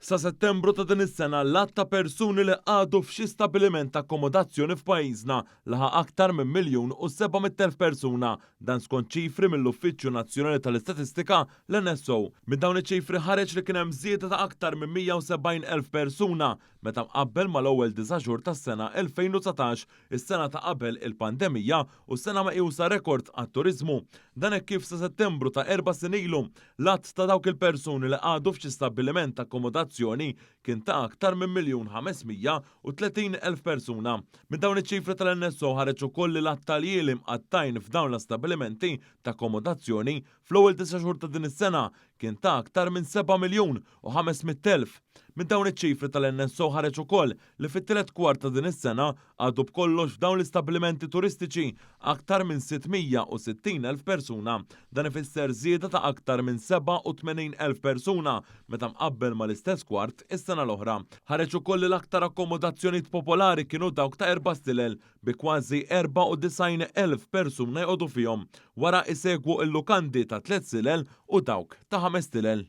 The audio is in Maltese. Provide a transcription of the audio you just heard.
Sa Settembru ta' din is-sena l-att ta' persuni li għadu f'xi stabiliment ta' akkomodazzjoni f'pajjiżna laħa aktar minn 1,700,000 persuna dan skont ċifri mill-Uffiċċju Nazzjonali tal-Istatistika l-NSO. Minn dawn iċ-ċifri ħareġ li kien hemm żieda ta' aktar minn 170,000 persuna meta mqabbel mal-ewwel 9 xhur tas-sena 2019, is-sena ta' qabel il-pandemija u sena meqjusa rekord għat-turiżmu. Dan hekk kif sa Settembru ta' 4 snin ilu l-att ta' dawk il-persuni li għadu f'xi stabbiliment ta' akkomodazzjoni kien ta' aktar minn 1,530,000 persuna. Minn dawn iċ-ċifri tal-NSO ħareġ ukoll li l-att tal-jiem għattajn f'dawn l-stabbilimenti ta' akkomodazzjoni fl-ewwel 9 xhur ta' din is-sena kien ta' aktar minn 7,500,000. Minn dawn iċ-ċifri tal-NSO ħareġ ukoll li fit-tielet kwart ta' din is-sena għadu b'kollox f'dawn l-istabbilimenti turistiċi aktar minn 660,000 persuna. Dan ifisser żieda ta' aktar minn 87,000 persuna meta mqabbel mal-istess kwart is-sena l-oħra. Ħareġ ukoll li l-aktar akkomodazzjonijiet popolari kienu dawk ta' 4 stilel bi kważi 94,000 persuna jqogħdu fihom, wara isegwu l-lukandi ta' 3 silel u dawk ta' 5 stilel.